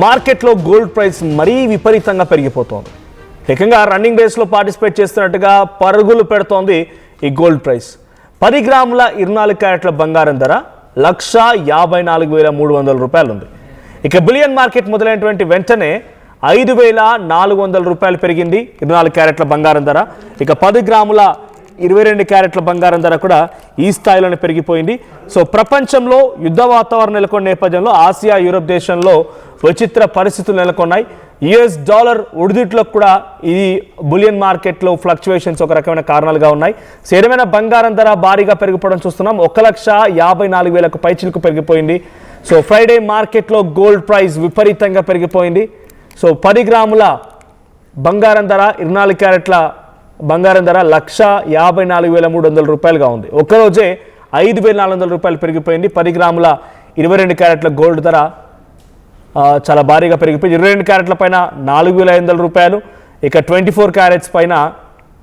మార్కెట్లో gold price మరీ విపరీతంగా పెరిగిపోతోంది. ఏకంగా రన్నింగ్ రేస్లో పార్టిసిపేట్ చేస్తున్నట్టుగా పరుగులు పెడుతోంది ఈ గోల్డ్ ప్రైస్. 10 గ్రాముల 24 క్యారెట్ల బంగారం ధర 1,54,300 రూపాయలు ఉంది. ఇక బిలియన్ మార్కెట్ మొదలైనటువంటి వెంటనే 5,400 రూపాయలు పెరిగింది 24 క్యారెట్ల బంగారం ధర. ఇక 10 గ్రాముల 22 క్యారెట్ల బంగారం ధర కూడా ఈ స్థాయిలోనే పెరిగిపోయింది. సో ప్రపంచంలో యుద్ధ వాతావరణం నెలకొన్న నేపథ్యంలో ఆసియా, యూరోప్ దేశంలో విచిత్ర పరిస్థితులు నెలకొన్నాయి. యుఎస్ డాలర్ ఒడిదుట్లకు కూడా ఈ బులియన్ మార్కెట్లో ఫ్లక్చువేషన్స్ ఒక రకమైన కారణాలుగా ఉన్నాయి. ఏదైనా బంగారం ధర భారీగా పెరిగిపోవడం చూస్తున్నాం. 1,54,000కు పైచిలకు పెరిగిపోయింది. సో ఫ్రైడే మార్కెట్లో గోల్డ్ ప్రైస్ విపరీతంగా పెరిగిపోయింది. సో 10 గ్రాముల బంగారం ధర 24 క్యారెట్ల బంగారం ధర 1,54,300 రూపాయలుగా ఉంది. ఒక్కరోజే 5,400 రూపాయలు పెరిగిపోయింది. 10 గ్రాముల 22 క్యారెట్ల గోల్డ్ ధర చాలా భారీగా పెరిగిపోయింది. 22 క్యారెట్ల పైన 4,500 రూపాయలు, ఇక 24 క్యారెట్స్ పైన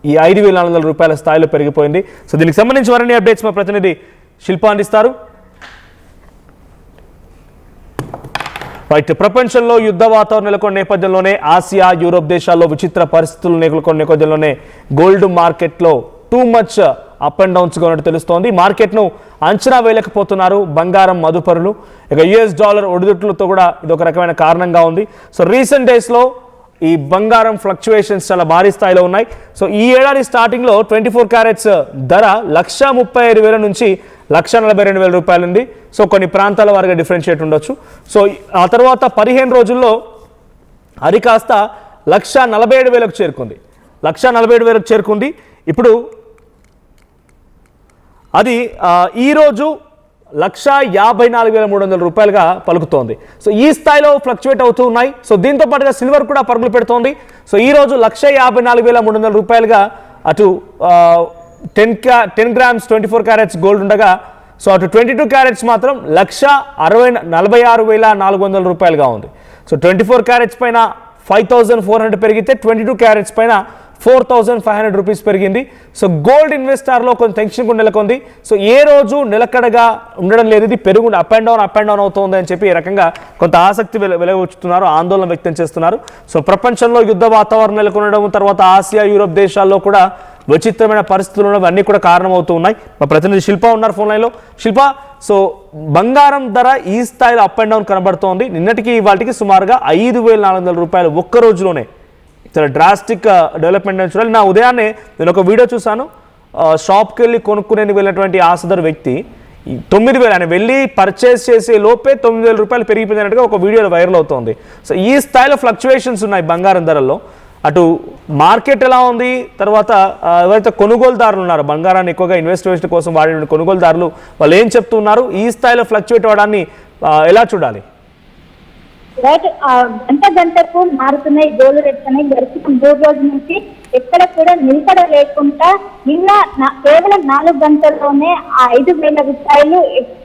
ఈ 5,400 రూపాయల స్థాయిలో పెరిగిపోయింది. సో దీనికి సంబంధించి మరిన్ని అప్డేట్స్ మా ప్రతినిధి శిల్ప అందిస్తారు. రైట్, ప్రపంచంలో యుద్ధ వాతావరణం నెలకొన్న నేపథ్యంలోనే ఆసియా, యూరోప్ దేశాల్లో విచిత్ర పరిస్థితులు నెలకొన్న నేపథ్యంలోనే గోల్డ్ మార్కెట్లో టూ మచ్ అప్ అండ్ డౌన్స్గా ఉన్నట్టు తెలుస్తోంది. మార్కెట్ను అంచనా వేయలేకపోతున్నారు బంగారం మదుపరులు. ఇక యుఎస్ డాలర్ ఒడిదుట్లతో కూడా ఇది ఒక రకమైన కారణంగా ఉంది. సో రీసెంట్ డేస్లో ఈ బంగారం ఫ్లక్చువేషన్స్ చాలా భారీ స్థాయిలో ఉన్నాయి. సో ఈ ఏడాది స్టార్టింగ్లో 24 క్యారెట్స్ ధర 1,35,000 నుంచి 1,42,000 రూపాయలు ఉంది. సో కొన్ని ప్రాంతాల వారిగా డిఫరెన్షియేట్ ఉండొచ్చు. సో ఆ తర్వాత 15 రోజుల్లో అది కాస్త 1,47,000కు చేరుకుంది. 1,47,000కు చేరుకుంది. ఇప్పుడు అది ఈరోజు 1,54,300 రూపాయలుగా పలుకుతోంది. సో ఈ స్థాయిలో ఫ్లక్చువేట్ అవుతూ ఉన్నాయి. సో దీంతో పాటుగా సిల్వర్ కూడా పరుగులు పెడుతోంది. సో ఈరోజు 1,54,300 రూపాయలుగా అటు 10 గ్రామ్స్ 24 క్యారెట్స్ గోల్డ్ ఉండగా, సో అటు 22 క్యారెట్స్ మాత్రం 1,46,400 రూపాయలుగా ఉంది. సో 24 క్యారెట్స్ పైన 5,400 పెరిగితే 22 క్యారెట్స్ పైన 4,500 రూపీస్ పెరిగింది. సో గోల్డ్ ఇన్వెస్టార్లో కొంచెం టెన్షన్ కూడా నెలకొంది. సో ఏ రోజు నిలకడగా ఉండడం లేదు, ఇది పెరుగు అప్ అండ్ డౌన్ అవుతుంది అని చెప్పి ఈ రకంగా కొంత ఆసక్తి వెలువచ్చుతున్నారు, ఆందోళన వ్యక్తం చేస్తున్నారు. సో ప్రపంచంలో యుద్ధ వాతావరణం నెలకొనడం, తర్వాత ఆసియా, యూరోప్ దేశాల్లో కూడా విచిత్రమైన పరిస్థితులు ఉండడం అన్నీ కూడా కారణమవుతూ ఉన్నాయి. మా ప్రతినిధి శిల్ప ఉన్నారు ఫోన్ లైన్లో. శిల్ప, సో బంగారం ధర ఈ స్థాయిలో అప్ అండ్ డౌన్ కనబడుతోంది. నిన్నటికి ఇవాళకి సుమారుగా 5,400 రూపాయలు ఒక్క రోజులోనే చాలా డ్రాస్టిక్ డెవలప్మెంట్ అని చూడాలి. నా ఉదయాన్నే నేను ఒక వీడియో చూశాను. షాప్కి వెళ్ళి కొనుక్కునేందుకు వెళ్ళినటువంటి ఆసదర్ వ్యక్తి 9,000 ఆయన వెళ్ళి పర్చేస్ చేసే లోపే 9,000 రూపాయలు పెరిగిపోయినట్టుగా ఒక వీడియోలో వైరల్ అవుతోంది. సో ఈ స్థాయిలో ఫ్లక్చువేషన్స్ ఉన్నాయి బంగారం ధరల్లో. అటు మార్కెట్ ఎలా ఉంది, తర్వాత ఎవరైతే కొనుగోలుదారులు ఉన్నారో బంగారాన్ని ఎక్కువగా ఇన్వెస్టిగేషన్ కోసం వాడే కొనుగోలుదారులు వాళ్ళు ఏం చెప్తున్నారు, ఈ స్థాయిలో ఫ్లక్చువేట్ అవ్వడాన్ని ఎలా చూడాలి? గంటకు మారుతున్నాయి గోల్డ్ రేట్స్ అనేవి. గడిచిన 3 రోజుల నుంచి ఎక్కడ కూడా నిలకడ లేకుండా నిన్న కేవలం 4 గంటల్లోనే 5,000 రూపాయలు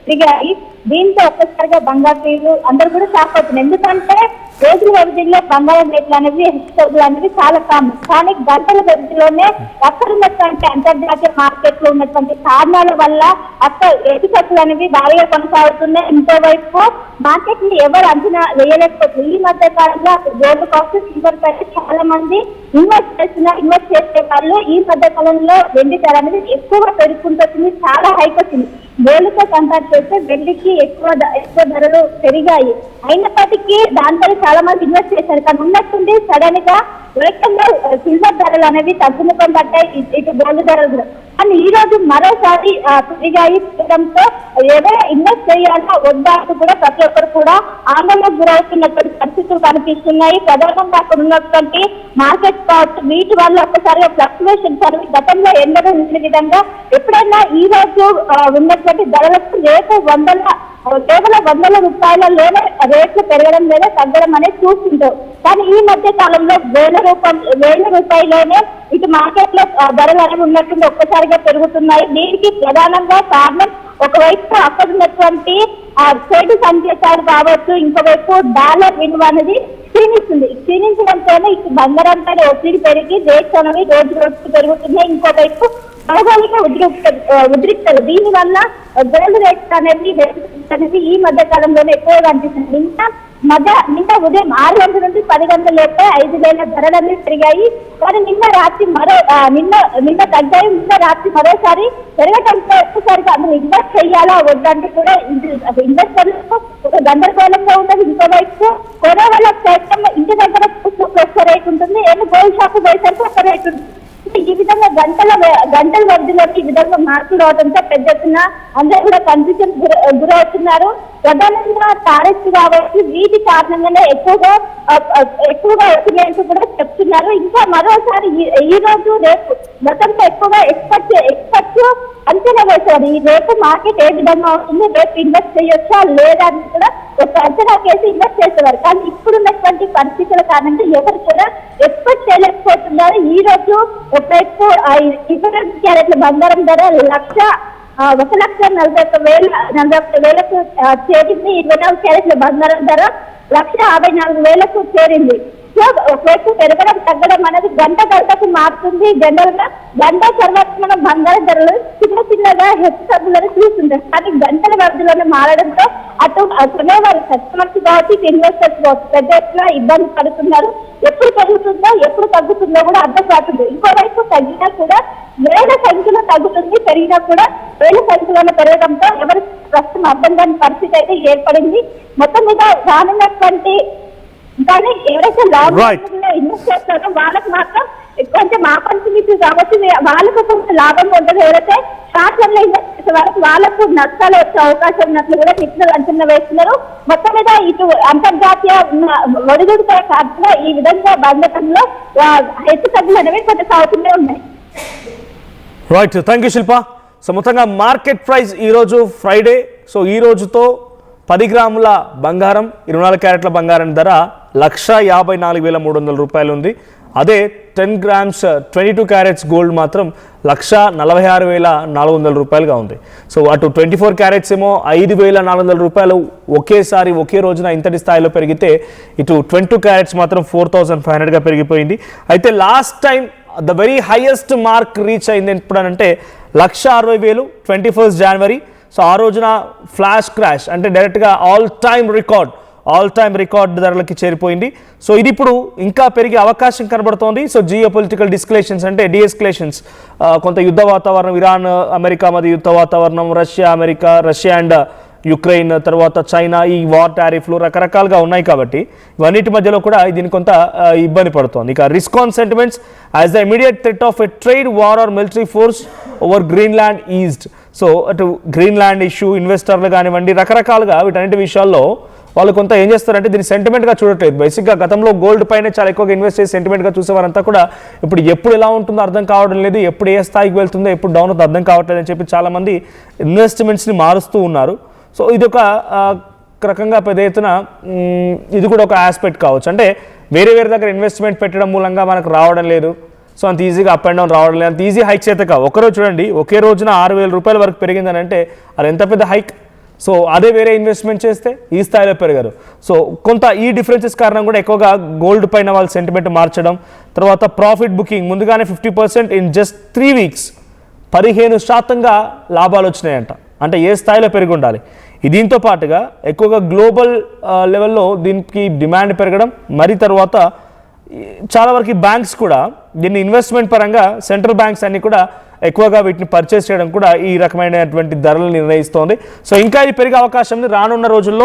పెరిగాయి. దీంతో ఒక్కసారిగా బంగారు ప్రియులు అందరూ కూడా షాక్ అవుతున్నారు. ఎందుకంటే రోజుల వ్యవధిలో బంగారం రేట్లు అనేవి హెచ్చుతగ్గులు అనేవి చాలా కామన్. కానీ గంటల వ్యవధిలోనే అక్కడ ఉన్నటువంటి అంతర్జాతీయ మార్కెట్ లో ఉన్నటువంటి కారణాల వల్ల అక్కడ హెచ్చుతగ్గులు అనేవి భారీగా కొనసాగుతున్నాయి. ఇంకోవైపు మార్కెట్ ని ఎవరు అంచనా వేయలేకపోతుంది. ఈ మధ్య కాలంలో గోల్డ్ కాస్ట్, సిల్వర్ పైన చాలా మంది ఇన్వెస్ట్ చేసే వాళ్ళు ఈ మధ్య కాలంలో వెండి ధర అనేది ఎక్కువగా పెరుగుకుంటుంది, చాలా హైక్ వచ్చింది. గోల్డ్ తో కంపేర్ చేస్తే వెండికి ఎక్కువ ధరలు పెరిగాయి. అయినప్పటికీ దాంతో చాలా మంది ఇన్వెస్ట్ చేశారు. కానీ ఉన్నట్టుండి సడన్ గా సిల్వర్ ధరలు అనేవి తగ్గుముఖం పట్టాయి, ఇటు గోల్డ్ ధరలు. కానీ ఈ రోజు మరోసారి పెరిగాయి. ఏదైనా ఇన్వెస్ట్ చేయాలా వద్దా కూడా ప్రతి ఒక్కరు కూడా ఆందోళనకు గురవుతున్నటువంటి పరిస్థితులు కనిపిస్తున్నాయి. ప్రధానంగా అక్కడ ఉన్నటువంటి మార్కెట్ కాస్ట్ వీటి వల్ల ఒక్కసారిగా ఫ్లక్చువేషన్స్ అనేవి గతంలో ఎండగా ఉన్న విధంగా ఎప్పుడైనా ఈ రోజు ఉన్నటువంటి ధరలకు కేవలం 100 రూపాయలలోనే రేట్లు పెరగడం లేదా తగ్గడం అనేది చూస్తుంటారు. కానీ ఈ మధ్య కాలంలో 1,000 రూపాయల్లోనే ఇటు మార్కెట్ లో ధరలు అనేవి ఉన్నట్టు ఒక్కసారిగా పెరుగుతున్నాయి. దీనికి ప్రధానంగా కారణం ఒకవైపు అక్కడ ఉన్నటువంటి ట్రేడ్ సంకేతాలు కావచ్చు, ఇంకోవైపు డాలర్ విలువ అనేది క్షీణించడంతోనే ఇటు బంగారం పైన ఒత్తిడి పెరిగి రేట్స్ అనేవి రోజు రోజుకు పెరుగుతున్నాయి. ఇంకోవైపు భౌగోళిక ఉద్రిక్తలు దీని వల్ల గోల్డ్ రేట్స్ అనేవి ఈ మధ్య కాలంలోనే ఎక్కువగా అనిపిస్తుంది. ఇంకా నిన్న ఉదయం 6 గంటల నుండి 10 గంటల లోపే 5,000 ధరలన్నీ పెరిగాయి. కానీ నిన్న రాత్రి నిన్న తగ్గాయి. నిన్న రాత్రి మరోసారి పెరగటంతో ఒక్కసారిగా అందులో ఇన్వెస్ట్ చేయాలా వద్దంటూ కూడా ఇన్వెస్టర్లకు ఒక గందరగోళంగా ఉన్నది. ఇంకోవైపు కొనే వాళ్ళ ప్రయత్నం ఇంటి దగ్గర ఒక రేట్ ఉంటుంది, ఏమో గోల్డ్ షాప్ పోయేసరికి ఒక రేట్ ఉంటుంది. ఈ విధంగా గంటల వ్యవధిలో ఈ విధంగా మార్పులు అవడంతో పెద్ద ఎత్తున అందరూ కూడా కన్ఫ్యూజన్ గురవుతున్నారు. ప్రధానంగా టారిఫ్ కాబట్టి వీటి కారణంగానే ఎక్కువగా వచ్చినాయంటూ కూడా చెప్తున్నారు. ఇంకా మరోసారి ఈ రోజు రేపు గతంలో ఎక్కువగా ఎక్స్పర్ట్స్ అంచనా వేశారు. ఈ రేపు మార్కెట్ ఏ విధంగా అవుతుంది, రేపు ఇన్వెస్ట్ చేయొచ్చా లేదా అని కూడా ఒక అంచనా వేసి ఇన్వెస్ట్ చేసేవారు. కానీ ఇప్పుడున్నటువంటి పరిస్థితుల కారణంగా ఎవరు కూడా ఎక్స్పెక్ట్ చేయలేకపోతున్నారు. ఈ రోజు ఒకవైపు 20 క్యారెట్ల బంగారం ధర 1,40,41,000కు చేరింది. 24 క్యారెట్ల బంగారం ధర 1,54,000కు చేరింది. సో ఒకవైపు పెరగడం తగ్గడం అనేది గంటకు మారుతుంది. జనరల్ గా గంట తర్వాత మనం బంగారం ధరలు చిన్నగా హెచ్చు తగ్గులను చూస్తుంటాం. కానీ గంటల వ్యవధిలోనే మారడంతో అటు కొనేవారు కస్టమర్స్ కాబట్టి ఇన్వెస్టర్స్ పెద్ద ఎత్తున ఇబ్బంది పడుతున్నారు. ఎప్పుడు పెరుగుతుందో ఎప్పుడు తగ్గుతుందో కూడా అర్థం కాదు. ఇంకోవైపు తగ్గినా కూడా వేల సంఖ్యలో తగ్గుతుంది, పెరిగినా కూడా వేల సంఖ్యలో పెరగడంతో ఎవరి ప్రస్తుతం అర్థం కాని పరిస్థితి అయితే ఏర్పడింది. మొత్తం మీద రానున్నటువంటి కానీ ఎవరైతే లాంగ్ లో ఇన్వెస్ట్ చేస్తారో వాళ్ళకి మాత్రం కొంచెం ఆపర్చునిటీ కాబట్టి వాళ్ళకు కొంచెం లాభం ఉంటుంది. ఎవరైతే షార్ట్ టర్మ్ లో ఇన్వెస్ట్ చేసే వాళ్ళకు నష్టాలు వచ్చే అవకాశం ఉన్నట్లు కూడా నిపుణులు అంచనా వేస్తున్నారు. మొత్తం మీద ఇటు అంతర్జాతీయ ఒడిదుడుకుల కారణంగా ఈ విధంగా బంధకంలో హెచ్చు తగ్గులు అనేవి కొనసాగుతూనే ఉన్నాయి. Right, thank you Shilpa. So మొత్తంగా మార్కెట్ ప్రైస్ ఈరోజు ఫ్రైడే. సో ఈ రోజుతో 10 గ్రాముల బంగారం 24 క్యారెట్ల బంగారం ధర 1,54,300 రూపాయలు ఉంది. అదే 10 గ్రామ్స్ 22 క్యారెట్స్ గోల్డ్ మాత్రం 1,46,400 రూపాయలుగా ఉంది. సో అటు 24 క్యారెట్స్ ఏమో 5,400 రూపాయలు ఒకేసారి ఒకే రోజున ఇంతటి స్థాయిలో పెరిగితే ఇటు 22 క్యారెట్స్ మాత్రం 4,500గా పెరిగిపోయింది. అయితే last time the very highest mark reach అయింది ఎప్పుడనంటే 1,60,000 21 జనవరి. సో ఆ రోజున ఫ్లాష్ క్రాష్ అంటే డైరెక్ట్గా ఆల్ టైమ్ రికార్డ్ ధరలకి చేరిపోయింది. సో ఇది ఇప్పుడు ఇంకా పెరిగే అవకాశం కనబడుతోంది. సో జియో పొలిటికల్ డిఎస్కలేషన్స్ కొంత యుద్ధ వాతావరణం, ఇరాన్ అమెరికా మధ్య యుద్ధ వాతావరణం, రష్యా అండ్ యుక్రెయిన్, తర్వాత చైనా, ఈ వార్ టారిఫ్లు రకరకాలుగా ఉన్నాయి కాబట్టి ఇవన్నిటి మధ్యలో కూడా దీని కొంత ఇబ్బంది పడుతోంది. ఇక risk on sentiments as the immediate threat of a trade war or military force over Greenland eased. So అటు గ్రీన్లాండ్ ఇష్యూ, ఇన్వెస్టర్లు కానివ్వండి, రకరకాలుగా వీటన్నిటి విషయాల్లో వాళ్ళు కొంత ఏం చేస్తారంటే దీన్ని సెంటిమెంట్గా చూడట్లేదు. బేసిక్గా గతంలో గోల్డ్ పైన చాలా ఎక్కువగా ఇన్వెస్ట్ చేసి సెంటిమెంట్గా చూసేవారంతా కూడా ఇప్పుడు ఎప్పుడు ఎలా ఉంటుందో అర్థం కావడం లేదు, ఎప్పుడు ఏ స్థాయికి వెళ్తుందో ఎప్పుడు డౌన్ అవుతుందో అర్థం కావట్లేదు అని చెప్పి చాలామంది ఇన్వెస్ట్మెంట్స్ని మారుస్తూ ఉన్నారు. సో ఇది ఒక రకంగా పెద్ద ఎత్తున ఇది కూడా ఒక ఆస్పెక్ట్ కావచ్చు. అంటే వేరే దగ్గర ఇన్వెస్ట్మెంట్ పెట్టడం మూలంగా మనకు రావడం లేదు, సో అంత ఈజీగా అప్ అండ్ డౌన్ రావడం లేదు, అంత ఈజీ హైక్స్ అయితే కావు. ఒకరోజు చూడండి ఒకే రోజున 6,000 రూపాయల వరకు పెరిగిందని అంటే అది ఎంత పెద్ద హైక్. సో అదే వేరే ఇన్వెస్ట్మెంట్ చేస్తే ఈ స్థాయిలో పెరిగారు. సో కొంత ఈ డిఫరెన్సెస్ కారణం కూడా ఎక్కువగా గోల్డ్ పైన వాళ్ళ సెంటిమెంట్ మార్చడం, తర్వాత ప్రాఫిట్ బుకింగ్ ముందుగానే 50% ఇన్ జస్ట్ 3 వీక్స్ 15% లాభాలు వచ్చినాయంట. అంటే ఏ స్థాయిలో పెరిగి ఉండాలి. దీంతో పాటుగా ఎక్కువగా గ్లోబల్ లెవెల్లో దీనికి డిమాండ్ పెరగడం, మరి తర్వాత చాలా వరకు బ్యాంక్స్ కూడా దీన్ని ఇన్వెస్ట్మెంట్ పరంగా సెంట్రల్ బ్యాంక్స్ అన్ని కూడా ఎక్కువగా వీటిని పర్చేస్ చేయడం కూడా ఈ రకమైనటువంటి ధరలు నిర్ణయిస్తోంది. సో ఇంకా ఇది పెరిగే అవకాశం రానున్న రోజుల్లో.